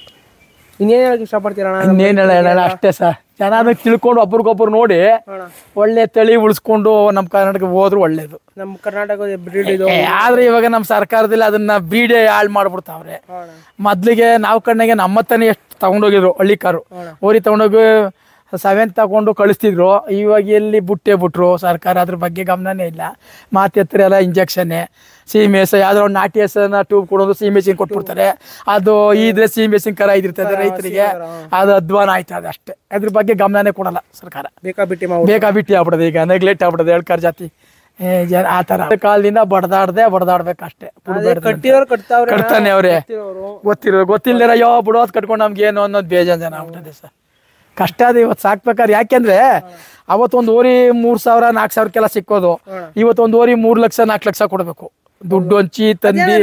ಇನ್ನೇನು ಹೇಳಕ್ ಇಷ್ಟಪಡ್ತೀರಣ್ಣ? ಇನ್ನೇನು ಹೇಳ ಅಷ್ಟೇ ಸರ್. ಜನ ಅದಕ್ಕೆ ತಿಳ್ಕೊಂಡು ಒಬ್ರಿಗೊಬ್ರು ನೋಡಿ ಒಳ್ಳೆ ತಳಿ ಉಳಿಸ್ಕೊಂಡು ನಮ್ಮ ಕರ್ನಾಟಕ ಹೋದ್ರು ಒಳ್ಳೇದು. ನಮ್ಮ ಕರ್ನಾಟಕದ ಬ್ರೀಡ್ ಇದು. ಆದ್ರೆ ಇವಾಗ ನಮ್ಮ ಸರ್ಕಾರದಲ್ಲಿ ಅದನ್ನ ಬೀಡೆ ಹಾಳು ಮಾಡ್ಬಿಡ್ತಾವ್ರೆ. ಮೊದ್ಲಿಗೆ ನಾವು ಕಣ್ಣಿಗೆ ನಮ್ಮತ್ತನೇ ಎಷ್ಟು ತಗೊಂಡೋಗಿದ್ರು ಹಳ್ಳಿ ಕಾರು ಓರಿ ತಗೊಂಡೋಗಿ 7 ತಗೊಂಡು ಕಳಿಸ್ತಿದ್ರು. ಇವಾಗ ಎಲ್ಲಿ ಬಿಟ್ರು ಸರ್ಕಾರ, ಅದ್ರ ಬಗ್ಗೆ ಗಮನನೇ ಇಲ್ಲ. ಮಾತೆತ್ರ ಎಲ್ಲ ಇಂಜೆಕ್ಷನ್ನೇ, ಸೀಮೆಸ ಯಾವ್ದೋ ಒಂದು ನಾಟಿ ಹೆಸರನ್ನ ಟ್ಯೂಬ್ ಕೊಡೋದು ಸೀಮೆಸಿನ್ ಕೊಟ್ಬಿಡ್ತಾರೆ. ಅದು ಇದ್ರೆ ಸೀಮೆಸಿನ್ ಕರ ಇದಿರ್ತದೆ ರೈತರಿಗೆ, ಅದು ಅಧ್ವಾನ ಆಯ್ತದೆ ಅಷ್ಟೇ. ಅದ್ರ ಬಗ್ಗೆ ಗಮನನೇ ಕೊಡಲ್ಲ ಸರ್ಕಾರ. ಬೇಕಾಬಿಟ್ಟಿ ಆಗ್ಬಿಡೋದು, ಈಗ ನೆಗ್ಲೆಕ್ಟ್ ಆಗ್ಬಿಡೋದು ಎಳ್ಕರ್ ಜಾತಿ ಆ ಥರ. ಕಾಲದಿಂದ ಬಡದಾಡ್ಬೇಕಷ್ಟೇ. ಕಟ್ತಾನೆ ಅವ್ರೆ, ಗೊತ್ತಿಲ್ಲದಿರ ಯಾವ ಬಿಡೋದು ಕಟ್ಕೊಂಡು ನಮ್ಗೆ ಏನು ಅನ್ನೋದು ಬೇಜಾನ್ ಜನ ಆಗ್ಬಿಟ್ಟದೆ ಸರ್. ಕಷ್ಟ ಅದು ಇವತ್ತು ಸಾಕ್ಬೇಕಾದ್ರೆ. ಯಾಕೆಂದ್ರೆ ಅವತ್ತೊಂದು ಓರಿ 3,000 4,000ಕ್ಕೆಲ್ಲ ಸಿಕ್ಕೋದು, ಇವತ್ತೊಂದು ಓರಿ 3 ಲಕ್ಷ 4 ಲಕ್ಷ ಕೊಡ್ಬೇಕು. ದುಡ್ಡು ಹಂಚಿ ತಂದಿ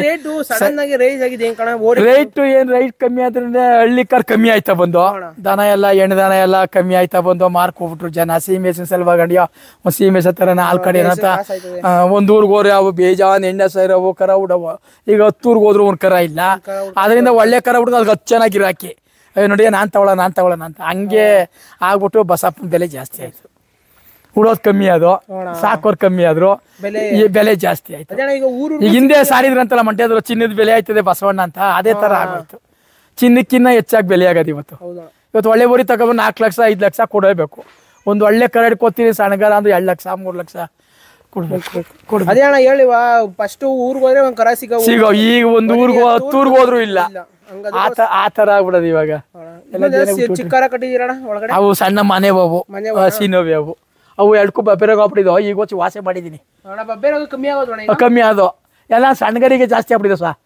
ರೈಟ್ ಕಮ್ಮಿ ಆದ್ರಿಂದ ಹಳ್ಳಿ ಕಾರ್ ಕಮ್ಮಿ ಆಯ್ತಾ ಬಂದು, ದನ ಎಲ್ಲ ಎಣ್ಣೆ ದನ ಎಲ್ಲ ಕಮ್ಮಿ ಆಯ್ತಾ ಬಂದು ಮಾರ್ಕ್ ಹೋಗ್ಬಿಟ್ರು ಜನ. ಸೀಮೆಸಿನ ಸಲುವಾಗಿ ಒಂದು ಸೀಮೆಸ ತರ ನಾಲ್ ಕಡೆ ಏನಂತ ಒಂದ್ ಊರ್ಗ್ ಹೋದ್ರೆ ಅವು ಬೇಜಾನ್ ಎಣ್ಣೆ ಸೈರವು ಕರ ಉಡವು. ಈಗ 10 ಊರ್ಗ್ ಹೋದ್ರು ಒಂದ್ ಕರ ಇಲ್ಲ. ಅದರಿಂದ ಒಳ್ಳೆ ಕರ ಹುಡುಗ ಅದಕ್ಕೆ 10 ಚೆನ್ನಾಗಿ ಗಿರಾಕಿ ನೋಡಿ ನಾನ್ ತಗೊಳ್ಳೋಣ ಅಂತ ಹಂಗೆ ಆಗ್ಬಿಟ್ಟು ಬಸಪ್ಪನ ಬೆಲೆ ಜಾಸ್ತಿ ಆಯ್ತು. ಉಡೋದು ಕಮ್ಮಿ ಅದು, ಸಾಕೋರ್ ಕಮ್ಮಿ ಆದ್ರು, ಬೆಲೆ ಜಾಸ್ತಿ ಆಯ್ತು. ಈಗ ಹಿಂದೆ ಸಾರಿದ್ರಂತಲ್ಲ ಮಂಡ್ಯದ್ರು ಚಿನ್ನದ ಬೆಲೆ ಆಯ್ತದೆ ಬಸವಣ್ಣ ಅಂತ, ಅದೇ ತರ ಆಗೋಯ್ತು. ಚಿನ್ನಕ್ಕಿನ್ನ ಹೆಚ್ಚಾಗಿ ಬೆಲೆ ಆಗೋದು ಇವತ್ತು ಒಳ್ಳೆ ಊರಿ ತಗೊಂಡು 4 ಲಕ್ಷ 5 ಲಕ್ಷ ಕೊಡಬೇಕು. ಒಂದು ಒಳ್ಳೆ ಕರ ಹಿಡ್ಕೊತೀವಿ ಸಣ್ಣಗಾರ ಅಂದ್ರೆ 2 ಲಕ್ಷ 3 ಲಕ್ಷ ಕೊಡ್ಬೇಕು. ಅದೇ ಅಣ್ಣ ಹೇಳಿವ ಫಸ್ಟ್ ಊರ್ಗ್ ಹೋದ್ರೆ ಒಂದ್ ಕರ ಸಿಗೋ. ಈಗ ಒಂದು ಊರ್ಗ್ 10 ಊರ್ಗ್ ಹೋದ್ರು ಇಲ್ಲ, ಆ ತರ ಆಗ್ಬಿಡೋದು ಇವಾಗ. ಚಿಕ್ಕರ ಕಟ್ಟಿದೀರಣ್ಣ ಒಳಗಡೆ? ಅವು ಸಣ್ಣ ಮನೆ ಬಾಬು ಸೀನೋವಿ ಅವು 2 ಬಬ್ಬೆರಾಗ ಹಾಕ್ಬಿಟ್ಟಿದ್ವು. ಈಗ వచ్చి ವಾಸೆ ಮಾಡಿದೀನಿ. ಕಮ್ಮಿ ಆದೋ ಎಲ್ಲ ಸಣ್ಣಗರಿಗೆ ಜಾಸ್ತಿ ಆಗ್ಬಿಟ್ಟಿದೆ ಸರ್.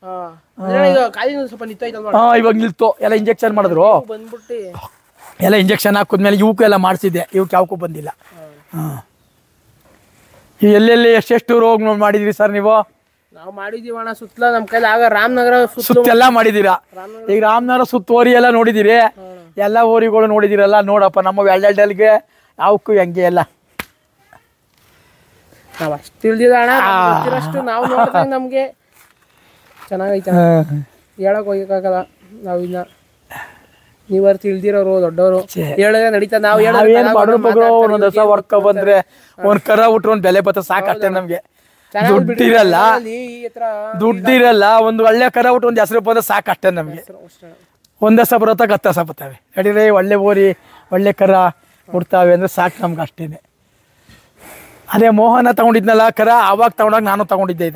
ಇವಾಗ ನಿಲ್ತು, ಎಲ್ಲ ಇಂಜೆಕ್ಷನ್ ಮಾಡಿದ್ರು. ಎಲ್ಲ ಇಂಜೆಕ್ಷನ್ ಹಾಕಿದ್ಮೇಲೆ ಇವಕ್ಕೂ ಎಲ್ಲ ಮಾಡಿಸಿದ್ದೆ, ಇವಕ್ಕೆ ಯಾವಕ್ಕೂ ಬಂದಿಲ್ಲ. ಎಲ್ಲೆಲ್ಲಿ ಎಷ್ಟೆಷ್ಟು ರೋಗ ಮಾಡಿದ್ರಿ ಸರ್ ನೀವು? ನಾವು ಮಾಡಿದೀವಿ ಅಣ್ಣ ಸುತ್ತಲ ನಮ್ಮ ಕೈಲಿ. ಆಗ ರಾಮನಗರ ಸುತ್ತೆಲ್ಲ ಮಾಡಿದೀರಾ? ಈಗ ರಾಮನಗರ ಓರಿ ಎಲ್ಲ ನೋಡಿದಿರಿ, ಎಲ್ಲ ಓರಿಗಳು ನೋಡಿದಿರಲ್ಲ. ನೋಡಪ್ಪ ನಮ್ಮ ಎಲ್ಡೆಲ್ಗೆ ಯಾವಕ್ಕೂ ಹೆಂಗೆ ಎಲ್ಲ ನಾವ್ ಅಷ್ಟು ತಿಳಿದಿದ ಅಣ್ಣ, ಅಷ್ಟು ನಾವು ನೋಡಿದಾಗ ನಮ್ಗೆ ಚೆನ್ನಾಗೈತೆ. ಹೇಳಕ್ ಹೋಗಕ್ಕಾಗಲ್ಲ ನಾವು. ಇನ್ನ ನೀವರು ತಿಳಿದಿರೋರು ದೊಡ್ಡವರು ಹೇಳಿದ್ರೆ ನಡೀತಾ. ನಾವು ಒಂದೊಂದ್ ದಿವಸ ವರ್ಕ್ ಬಂದ್ರೆ ಒಂದ್ ಕರ ಬಿಟ್ರೆ ಒಂದ್ ಬೆಲೆ ಬತ್ತ ಸಾಕಷ್ಟೇ. ನಮ್ಗೆ ದುಡ್ಡಿರಲ್ಲ, ಒಂದು ಒಳ್ಳೆ ಕರ ಬಿಟ್ಟು ಒಂದ್ ಹೆಸರು ಬಂದ್ರೆ ಸಾಕಷ್ಟೇ ನಮ್ಗೆ. ಒಂದ್ ದಿವಸ ಬರೋತ್ತಾಗ 10 ದಿವಸ ಬರ್ತವೆ. ನಡೀರಿ ಒಳ್ಳೆ ಓರಿ ಒಳ್ಳೆ ಕರ ಬಿಡ್ತಾವೆ ಅಂದ್ರೆ ಸಾಕು ನಮ್ಗೆ ಅಷ್ಟೇನೆ. ಅದೇ ಮೋಹನ ತಗೊಂಡಿದ್ನಲ್ಲ ಕರ, ಅವಾಗ ತಗೊಂಡಾಗ ನಾನು ತಗೊಂಡಿದ್ದೆ.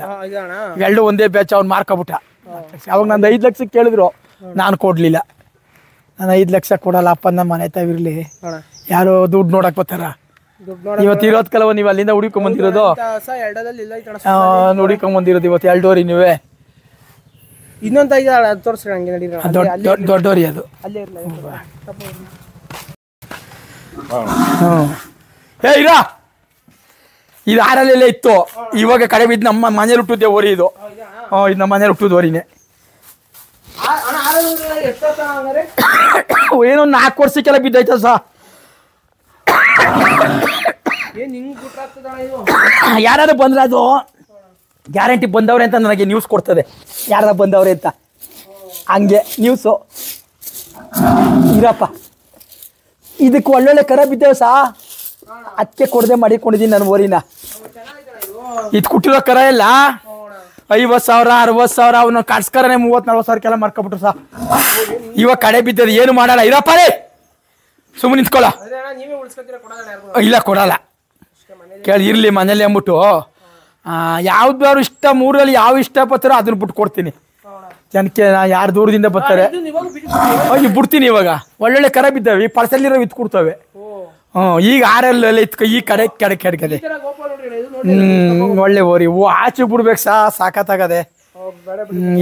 ಎರಡು ಒಂದೇ ಬ್ಯಾಚ್ ಅವ್ನು ಮಾರ್ಕೊಬಿಟ್ಟ. ಅವಾಗ ನಂದು 5 ಲಕ್ಷ ಕೇಳಿದ್ರು, ನಾನು ಕೊಡ್ಲಿಲ್ಲ. ನಾನು 5 ಲಕ್ಷ ಕೊಡಲ್ಲ ಅಪ್ಪ, ನಮ್ಮ ಮನೆ ತಾವಿರ್ಲಿ, ಯಾರು ದುಡ್ಡು ನೋಡಕ್ ಬರ್ತಾರ. ಇವತ್ತು ಇರೋದ್ ಕಲವ ನೀವು ಅಲ್ಲಿಂದ ಹುಡುಕೊಂಡ್ ಬಂದಿರೋದು, ಹುಡುಕೊಂಡ್ ಬಂದಿರೋದು ಇವತ್ತು 2 ಓರಿ ನೀವೇ. ಇನ್ನೊಂದು ದೊಡ್ಡೋರಿ ಅದು. ಇರ ಇದು 6ರಲ್ಲೆಲ್ಲ ಇತ್ತು, ಇವಾಗ ಕಡೆ ಬಿದ್ದು ನಮ್ಮ ಮನೇಲಿ ಹುಟ್ಟಿದ್ದೆ ಓರಿ ಇದು. ಇದು ನಮ್ಮ ಮನೇಲಿ ಹುಟ್ಟಿದ ಓರಿನೇ. ಏನೋ 4 ವರ್ಷಕ್ಕೆಲ್ಲ ಬಿದ್ದೈತ ಸಾ. ಯಾರು ಬಂದ್ರೆ ಅದು ಗ್ಯಾರಂಟಿ ಬಂದವ್ರೆ ಅಂತ ನನಗೆ ನ್ಯೂಸ್ ಕೊಡ್ತದೆ, ಯಾರು ಬಂದವ್ರೆ ಅಂತ. ಹಂಗೆ ನ್ಯೂಸು ಇರಪ್ಪ. ಇದಕ್ಕೆ ಒಳ್ಳೊಳ್ಳೆ ಕರ ಬಿದ್ದೇವೆ ಸಾ, ಅದಕ್ಕೆ ಕೊಡದೆ ಮಾಡಿಕೊಂಡಿದ್ದೀನಿ ನಾನು ಓರಿನ. ಇದು ಕುಟ್ಟಿರೋ ಕರ ಎಲ್ಲ 50,000 60,000, ಅವನು ಕಟ್ಸ್ಕರನೆ 30-40 ಸಾವಿರಕ್ಕೆಲ್ಲ ಮಾರ್ಕೊಬಿಟ್ರು ಸಾ. ಇವಾಗ ಕಡೆ ಬಿದ್ದದ ಏನು ಮಾಡಲ್ಲ. ಇರಪ್ಪ ರೇ ಸುಮ್ಮನೆ ನಿಂತ್ಕೊಳ್ಳ. ಇಲ್ಲ ಕೊಡಲ್ಲ, ಕೇಳಿ ಇರ್ಲಿ ಮನೇಲಿ ಅಂದ್ಬಿಟ್ಟು. ಯಾವ್ದಾದ್ರು ಇಷ್ಟ 3ರಲ್ಲಿ ಯಾವ ಇಷ್ಟಪತ್ತಾರೋ ಅದನ್ನ ಬಿಟ್ಟು ಕೊಡ್ತೀನಿ ಜನಕ್ಕೆ. ಯಾರು ದೂರದಿಂದ ಬರ್ತಾರೆ ಬಿಡ್ತೀನಿ. ಇವಾಗ ಒಳ್ಳೊಳ್ಳೆ ಕರ ಬಿದ್ದಾವೆ, ಈ ಪರ್ಸಲ್ಲಿರೋ ಇತ್ತು ಕೊಡ್ತವೆ. ಈಗ 6ರಲ್ಲೆಲ್ಲ ಇತ್ಕ ಈ ಕಡೆ ಕೆಡಕದೆ. ಒಳ್ಳೆ ಓರಿ ಆಚೆ ಬಿಡ್ಬೇಕು ಸಾಕತ್ತಾಗದೆ.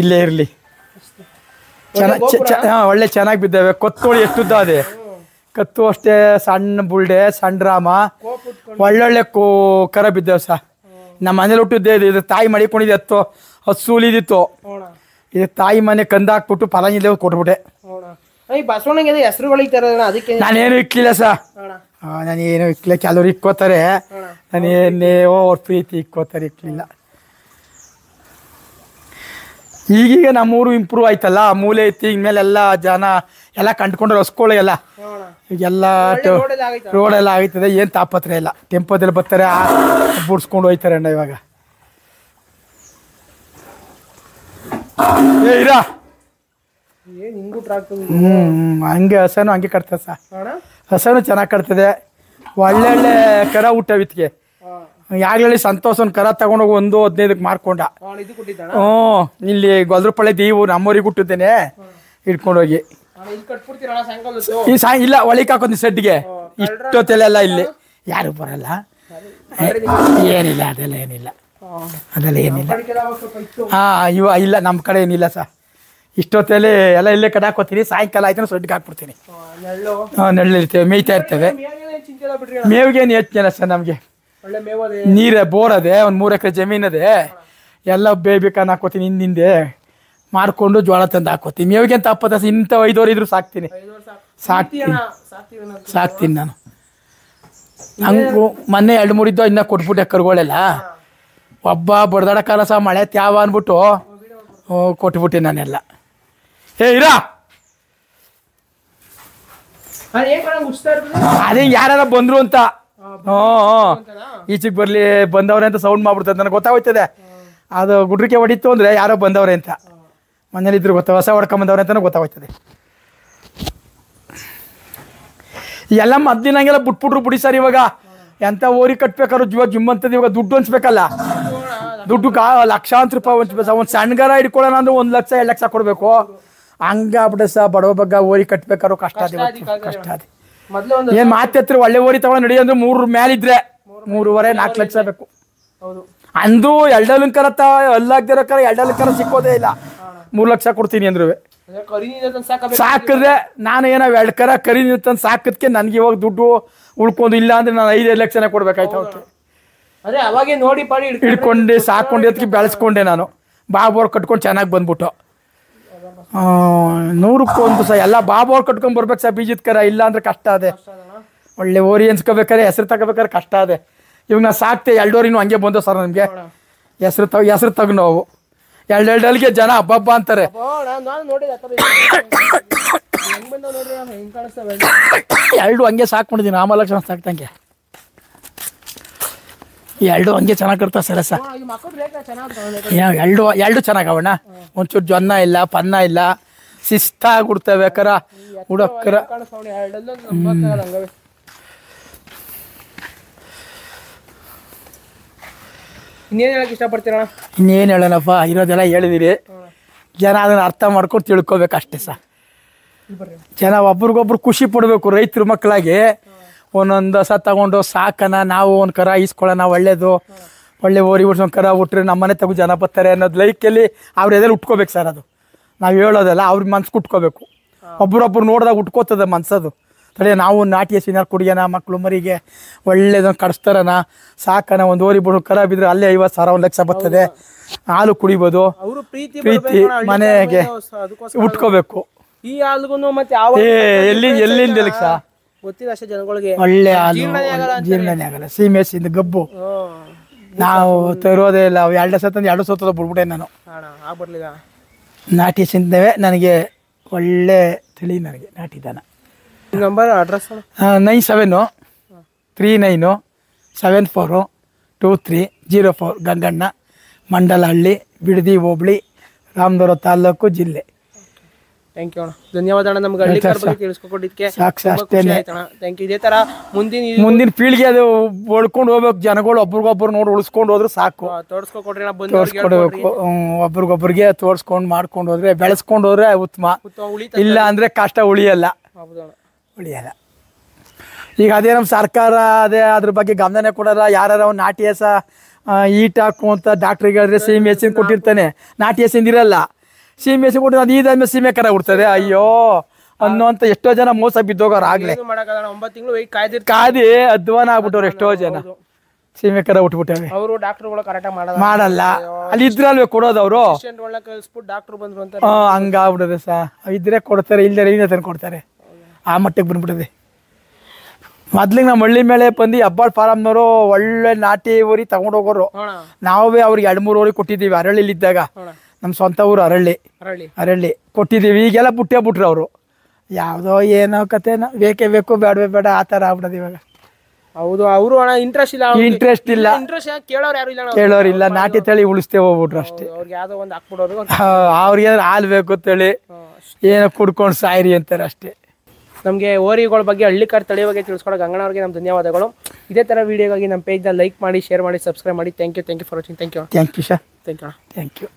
ಇಲ್ಲೇ ಇರ್ಲಿ. ಒಳ್ಳೆ ಚೆನ್ನಾಗಿ ಬಿದ್ದಾವೆ. ಕೊತ್ತೋಳಿ ಎಷ್ಟುದ್ದ ಅದೇ ಕತ್ತು ಅಷ್ಟೇ, ಸಣ್ಣ ಬುಲ್ಡೆ, ಸಣ್ಣ ರಾಮ, ಒಳ್ಳೊಳ್ಳೆ ಕರ ಬಿದ್ದೇವೆ ಸಾ. ನಮ್ಮ ಮನೇಲಿ ಹುಟ್ಟಿದ್ದೆ ಇದು. ತಾಯಿ ಮಡಿಕೊಂಡಿದ್ದೆ, ಹತ್ತು ಸೂಲಿದಿತ್ತು. ಇದು ತಾಯಿ ಮನೆ ಕಂದಾಕ್ಬಿಟ್ಟು ಫಲಾನಿದೆ ಕೊಟ್ಬಿಟ್ಟೆ. ನಾನೇನು ಇಕ್ಲಿಲ್ಲ ಸಾ, ನಾನೇನು ಇಕ್ಲಿಲ್ಲ. ಕೆಲವ್ರು ಇಕ್ಕೋತಾರೆ, ನಾನೇನೇ ಅವ್ರ ಪ್ರೀತಿ ಇಕ್ಕೋತಾರೆ, ಇಕ್ಲಿಲ್ಲ. ಈಗೀಗ ನಮ್ಮೂರು ಇಂಪ್ರೂವ್ ಆಯ್ತಲ್ಲ, ಮೂಲೆ ಐತಿ. ಇನ್ಮೇಲೆಲ್ಲ ಜನ ಎಲ್ಲ ಕಂಡ್ಕೊಂಡ್ರೆ ಹೊಸ್ಕೊಳ್ಳಿ ಎಲ್ಲ ಈಗೆಲ್ಲ ರೋಡೆಲ್ಲ ಆಗೈತದೆ, ಏನು ತಾಪತ್ರ ಇಲ್ಲ. ಟೆಂಪೋದಲ್ಲಿ ಬರ್ತಾರೆ, ಬುಡ್ಸ್ಕೊಂಡು ಹೋಯ್ತಾರೆ ಅಣ್ಣ ಇವಾಗ. ಇರಾ ಹಂಗೆ ಹಸನು ಹಂಗೆ ಕಟ್ತದೆ ಸರ್. ಹಸನು ಚೆನ್ನಾಗಿ ಕಟ್ತದೆ, ಒಳ್ಳೆ ಕರ ಊಟ ವಿತ್ಗೆ. ಯಾಗ್ಲಲ್ಲಿ ಸಂತೋಷನ್ ಕರ ತಗೊಂಡೋಗಿ 1.15 ಮಾರ್ಕೊಂಡ. ಇಲ್ಲಿ ಗೊಲ್ದ್ರಪಳ್ಳಿ ದೀವು ನಮ್ಮೂರಿಗೆ ಹುಟ್ಟಿದ್ದೇನೆ, ಹಿಡ್ಕೊಂಡೋಗಿ ಈ ಇಲ್ಲ ಒಳಿಕ್ ಹಾಕೋದು ಸೆಡ್ಗೆ. ಇಷ್ಟೊತ್ತೆಲ್ಲ ಇಲ್ಲಿ ಯಾರು ಬರಲ್ಲ, ಏನಿಲ್ಲ ಅದೆಲ್ಲ ಏನಿಲ್ಲ, ಅದೆಲ್ಲ ಏನಿಲ್ಲ. ಇಲ್ಲ ನಮ್ಮ ಕಡೆ ಏನಿಲ್ಲ ಸರ್. ಇಷ್ಟೊತ್ತಲ್ಲಿ ಎಲ್ಲ ಇಲ್ಲೇ ಕಡೆ ಹಾಕೋತೀನಿ, ಸಾಯಂಕಾಲ ಆಯ್ತು ಸೊಡ್ಡಿಗೆ ಹಾಕ್ಬಿಡ್ತೀನಿ. ನೆಳ್ಳು ಇರ್ತೇವೆ, ಮೇಯ್ತಾ ಇರ್ತೇವೆ. ಮೇವಿಗೇನು ಹೆಚ್ಚಿಲ್ಲ ಸರ್, ನಮಗೆ ನೀರೇ ಬೋರ್ ಅದೇ, ಒಂದು 3 ಎಕರೆ ಜಮೀನದೆ. ಎಲ್ಲ ಬೇಯ್ಬೇಕಾನ್ ಹಾಕೋತೀನಿ, ಹಿಂದಿಂದೆ ಮಾಡ್ಕೊಂಡು ಜೋಳ ತಂದು ಹಾಕೋತೀನಿ. ಮೇವಿಗೆ ಅಂತ ಹಾಕೋದ ಇಂಥ 5 ವರ್ಷ ಇದ್ರು ಸಾಕ್ತೀನಿ ನಾನು. ಹಂಗು ಮೊನ್ನೆ 2-3 ಇದ್ದೋ ಇನ್ನೂ ಕೊಟ್ಬಿಟ್ಟೆ ಕರುಗಳೆಲ್ಲ. ಒಬ್ಬ ಬಡ್ದಾಡ ಕಾಲ ಸಹ ಮಳೆ ತ್ಯಾವ ಅಂದ್ಬಿಟ್ಟು ಕೊಟ್ಬಿಟ್ಟೆ ನಾನೆಲ್ಲ. ಇರಾ ಅದೇ ಯಾರ ಬಂದ್ರು ಅಂತ ಈಚೆಗೆ ಬರ್ಲಿ ಬಂದವ್ರೆ ಅಂತ ಸೌಂಡ್ ಮಾಡ್ಬಿಡ್ತದೆ, ನನಗೆ ಗೊತ್ತಾಗೋಯ್ತದೆ. ಅದು ಗುಡ್ರಿಕೆ ಹೊಡಿತು ಅಂದ್ರೆ ಯಾರೋ ಬಂದವ್ರೆ ಅಂತ. ಮನೇಲಿ ಇದ್ರು ಹೊಸ ಹೊಡ್ಕೊಂಬಂದವ್ರೆ ಅಂತ ಗೊತ್ತಾಗೋಯ್ತದೆ. ಎಲ್ಲ ಮದ್ದಿನಂಗೆಲ್ಲ ಬಿಟ್ಬಿಟ್ರು ಬಿಡಿ ಸರ್. ಇವಾಗ ಎಂತ ಓರಿ ಕಟ್ಬೇಕಾದ್ರು ಜಿಮ್ ಅಂತದ್ದು. ಇವಾಗ ದುಡ್ಡು ಹಂಚ್ಬೇಕಲ್ಲ, ದುಡ್ಡು ಲಕ್ಷಾಂತರ ರೂಪಾಯಿ ಹಂಚ್ಬೇಕು. ಒಂದು ಸಣ್ಣಗಾರ ಹಿಡ್ಕೊಳ್ಳೋಣ ಅಂದ್ರೆ 1 ಲಕ್ಷ 2 ಲಕ್ಷ ಕೊಡ್ಬೇಕು. ಹಂಗಾಗ್ಬಿಟ್ಟೆ ಸಹ ಬಡವ ಬಗ್ಗ ಓರಿ ಕಟ್ಬೇಕಾದ್ರು ಕಷ್ಟ ಅದೇ. ಏನ್ ಮಾತ್ರ ಒಳ್ಳೆ ಓರಿ ತಗೊಂಡು ನಡಿ ಅಂದ್ರೆ 3 ಮೇಲಿದ್ರೆ 3.5-4 ಲಕ್ಷ ಬೇಕು. ಅಂದು ಎಲ್ಡಲಂಕರ ಅಲ್ಲಾಗ್ದಿರೋ ಕರ ಎಲ್ಡಲಂಕರ ಸಿಕ್ಕೋದೇ ಇಲ್ಲ. 3 ಲಕ್ಷ ಕೊಡ್ತೀನಿ ಅಂದ್ರು ಸಾಕಿದ್ರೆ ನಾನು ಏನೋ 2 ಕರ ಕರಿ ತಂದು ಸಾಕದ್ಕೆ ನನ್ಗೆ ಇವಾಗ ದುಡ್ಡು ಉಳ್ಕೊಂಡು. ಇಲ್ಲ ಅಂದ್ರೆ ನಾನು 5-5 ಲಕ್ಷನೇ ಕೊಡ್ಬೇಕಾಯ್ತು. ಹಿಡ್ಕೊಂಡೆ ಸಾಕೊಂಡೆ ಅದಕ್ಕೆ ಬೆಳೆಸ್ಕೊಂಡೆ ನಾನು. ಬಾಬೋರ್ ಕಟ್ಕೊಂಡು ಚೆನ್ನಾಗಿ ಬಂದ್ಬಿಟ್ಟು 100ಕ್ಕೆ ಸಹ ಎಲ್ಲ ಬಾಬೋರ್ ಕಟ್ಕೊಂಡ್ ಬರ್ಬೇಕು ಸರ್. ಬೀಜದ ಕರ ಇಲ್ಲ ಅಂದ್ರೆ ಕಷ್ಟ ಅದೇ. ಒಳ್ಳೆ ಓರಿ ಎನ್ಸ್ಕೋಬೇಕಾರೆ, ಹೆಸರು ತಗೋಬೇಕಾದ್ರೆ ಕಷ್ಟ ಅದೇ. ಇವಾಗ ನಾ ಸಾಕ್ತೆ 2 ಓರಿನೂ ಹಂಗೆ ಬಂದವು ಸರ್. ನಮಗೆ ಹೆಸರು ತಗೋ ನಾವು 2 ಜನ ಹಬ್ಬ ಅಂತಾರೆ. 2 ಹಂಗೆ ಸಾಕೊಂಡಿದ್ದೀನಿ. ರಾಮಲಕ್ಷ್ಮಣ ಸಾಕ್ತಂಗೆ 2 ಹಂಗೆ ಚೆನ್ನಾಗಿ ಕಟ್ತಾವ ಸರ ಸರ್. 2 ಚೆನ್ನಾಗವಣ್ಣ. ಒಂಚೂರು ಜೊನ್ನ ಇಲ್ಲ, ಪನ್ನ ಇಲ್ಲ, ಶಿಸ್ತಾಗ್ಬಿಡ್ತವೆ ಕರ ಹುಡಕ್ಕರ. ಇನ್ನೇನು ಹೇಳೋಣಪ್ಪ, ಇರೋದೆಲ್ಲ ಹೇಳಿದಿರಿ. ಜನ ಅದನ್ನ ಅರ್ಥ ಮಾಡ್ಕೊಂಡು ತಿಳ್ಕೊಬೇಕು ಅಷ್ಟೇ ಸರ್. ಜನ ಒಬ್ರಿಗೊಬ್ರು ಖುಷಿ ಪಡ್ಬೇಕು. ರೈತರ ಮಕ್ಕಳಾಗಿ ಒಂದೊಂದು ಹೊಸ ತಗೊಂಡು ಸಾಕನ, ನಾವು ಒಂದು ಕರ ಈಸ್ಕೊಳ್ಳೋಣ, ಒಳ್ಳೇದು ಒಳ್ಳೆ ಓರಿ ಒಂದು ಕರ ಬಿಟ್ರೆ ನಮ್ಮನೆ ತಗೋ ಜನ ಬರ್ತಾರೆ ಅನ್ನೋದು ಲೈಕಲ್ಲಿ ಅವ್ರ ಎದೆಲ್ಲಿ ಉಟ್ಕೋಬೇಕು ಸರ್. ಅದು ನಾವು ಹೇಳೋದಲ್ಲ, ಅವ್ರಿಗೆ ಮನ್ಸು ಕುಟ್ಕೋಬೇಕು. ಒಬ್ರೊಬ್ರು ನೋಡಿದಾಗ ಉಟ್ಕೋತದೆ ಮನ್ಸದು. ತಡೆ ನಾವು ನಾಟಿ ಹಸಿನಾರು ಕುಡಿಯೋಣ, ಮಕ್ಕಳು ಮರಿಗೆ ಒಳ್ಳೇದೊಂದು ಕಡಿಸ್ತಾರನ, ಸಾಕನ. ಒಂದು ಓರಿ ಬಿಡು ಕರ ಬಿದ್ರೆ ಅಲ್ಲೇ 50,000 1 ಲಕ್ಷ ಬರ್ತದೆ. ಹಾಲು ಕುಡಿಬೋದು. ಪ್ರೀತಿ ಮನೆಗೆ ಉಟ್ಕೋಬೇಕು. ಎಲ್ಲಿಂದ ಲಕ್ಷ ಒಳ್ಳೆ ಹಾಲು ಜೀರ್ಣನೇ ಆಗಲ್ಲ. ಸೀಮೆ ಹಸಿಂದ ಗಬ್ಬು ನಾವು ತರೋದೇ ಇಲ್ಲ. 2 ಸತಂದು 2 ಸತದ ಬಿಡ್ಬಿಟ್ಟೆ ನಾನು. ನಾಟಿ ಹಸಿಂದವೇ ನನಗೆ ಒಳ್ಳೆ ತಿಳಿ. ನನಗೆ ನಾಟಿ ದನ. ನಂಬರ್ ಅಡ್ರೆಸ್ 97742304 ಗಂಗಣ್ಣ, ಮಂಡಲಹಳ್ಳಿ, ಬಿಡದಿ ಹೋಬಳಿ, ರಾಮನಗರ ತಾಲೂಕು, ಜಿಲ್ಲೆ. ಥ್ಯಾಂಕ್ ಯು ಅಣ್ಣ, ಧನ್ಯವಾದ ಅಣ್ಣ. ನಮ್ಗೆ ಹಳ್ಳಿ ಬಗ್ಗೆ ತಿಳಿಸ್ಕೊಟ್ಟಿದ್ದಕ್ಕೆ ಥ್ಯಾಂಕ್ ಯು. ಇದೇ ತರ ಮುಂದಿನ ಪೀಳಿಗೆ ಅದು ಒಳ್ಕೊಂಡು ಹೋಗ್ಬೇಕು. ಜನಗಳು ಒಬ್ರಿಗೊಬ್ರು ನೋಡಿ ಉಳಿಸ್ಕೊಂಡು ಹೋದ್ರೆ ಸಾಕು. ತೋರ್ಸ್ಕೊಡ್ಬೇಕು, ಒಬ್ರಿಗೊಬ್ರಿಗೆ ತೋರ್ಸ್ಕೊಂಡು ಮಾಡ್ಕೊಂಡು ಹೋದ್ರೆ, ಬೆಳೆಸ್ಕೊಂಡು ಹೋದ್ರೆ ಉತ್ತಮ. ಇಲ್ಲ ಅಂದ್ರೆ ಕಷ್ಟ ಉಳಿಯಲ್ಲ. ಈಗ ಅದೇ ನಮ್ಮ ಸರ್ಕಾರ ಅದ್ರ ಬಗ್ಗೆ ಗಮನನೇ ಕೊಡಲ್ಲ. ಯಾರು ಅವ್ನು ನಾಟಿ ಹಸ ಈಟ್ ಹಾಕು ಅಂತ ಡಾಕ್ಟ್ರಿಗೆ ಹೇಳಿದ್ರೆ ಸೀಮೆ ಹಸಿನ ಕೊಟ್ಟಿರ್ತಾನೆ, ನಾಟಿ ಹಸಿಂದ ಇರಲ್ಲ. ಸೀಮೆ ಹಸಿ ಕೊಟ್ಟಿದ್ರೆ ಅದು ಇದಾದ್ಮೇಲೆ ಸೀಮೆ ಕರ ಬಿಡ್ತದೆ. ಅಯ್ಯೋ ಅನ್ನೋಂತ ಎಷ್ಟೋ ಜನ ಮೋಸ ಬಿದ್ದೋಗೋರು. ಆಗ್ಲೇ ಕಾದಿ ಅಧ್ವಾನ ಆಗ್ಬಿಟ್ಟವ್ರು ಎಷ್ಟೋ ಜನ. ಸೀಮೆ ಕರ ಉಟ್ಬಿಟ್ಟವೆ. ಮಾಡಲ್ಲ. ಅಲ್ಲಿ ಇದ್ರಲ್ವೇ ಕೊಡೋದು ಅವರು. ಹಂಗಾಗ್ಬಿಡದೆ ಸಾ. ಇದ್ರೆ ಕೊಡ್ತಾರೆ, ಇಲ್ಲದೆ ಏನೇ ತಂದು ಕೊಡ್ತಾರೆ. ಆ ಮಟ್ಟಿಗೆ ಬಂದ್ಬಿಟ್ಟದೆ. ಮೊದ್ಲಿಗೆ ನಮ್ಮ ಹಳ್ಳಿ ಮೇಲೆ ಬಂದು ಹೆಬ್ಬಾಳ್ ಫಾರಮ್ನವರು ಒಳ್ಳೆ ನಾಟಿ ಓರಿ ತಗೊಂಡು ಹೋಗೋರು. ನಾವೇ ಅವ್ರಿಗೆ 2-3 ಓರಿ ಕೊಟ್ಟಿದ್ದೀವಿ ಅರಳ್ಳಿಲಿದ್ದಾಗ. ನಮ್ಮ ಸ್ವಂತ ಊರು ಅರಳ್ಳಿ ಕೊಟ್ಟಿದ್ದೀವಿ. ಈಗೆಲ್ಲ ಬಿಟ್ಟರು ಅವರು. ಯಾವುದೋ ಏನೋ ಕತೆನೋ ಬೇಕೇ ಬೇಕು ಬೇಡವೇ ಬೇಡ ಆ ಥರ ಆಗ್ಬಿಡೋದು ಇವಾಗ. ಹೌದು ಅವರು ಅಣ್ಣ ಇಂಟ್ರೆಸ್ಟ್ ಇಲ್ಲ, ಇಂಟ್ರೆಸ್ಟ್ ಇಲ್ಲ, ಇಂಟ್ರೆಸ್ಟ್ ಕೇಳೋರು ಯಾರು ಇಲ್ಲ ಅಣ್ಣ. ಕೇಳೋರಿಲ್ಲ, ನಾಟಿ ತಳಿ ಉಳಿಸ್ತೇ ಹೋಗ್ಬಿಟ್ರು ಅಷ್ಟೇ. ಅವ್ರಿಗೆ ಯಾವ್ದೋ ಒಂದು ಹಾಕ್ಬಿಡೋರು, ಅವ್ರಿಗೆ ಹಾಲು ಬೇಕು ತಳಿ ಏನೋ ಕುಡ್ಕೊಂಡು ಸಾಯಿರಿ ಅಂತಾರೆ ಅಷ್ಟೇ. ನಮಗೆ ಓರಿಗಳ ಬಗ್ಗೆ ಹಳ್ಳಿಕಾರ್ ತಳಿ ಬಗ್ಗೆ ತಿಳಿಸ್ಕೊಡೋ ಗಂಗಣ್ಣ ಅವ್ರಿಗೆ ನಮ್ಮ ಧನ್ಯವಾದಗಳು. ಇದೇ ಥರ ವೀಡಿಯೋಗಾಗಿ ನಮ್ಮ ಪೇಜ್ನ ಲೈಕ್ ಮಾಡಿ, ಶೇರ್ ಮಾಡಿ, ಸಬ್ಸ್ಕ್ರೈಬ್ ಮಾಡಿ. Thank you for watching. Thank you sir, thank you. Thank you.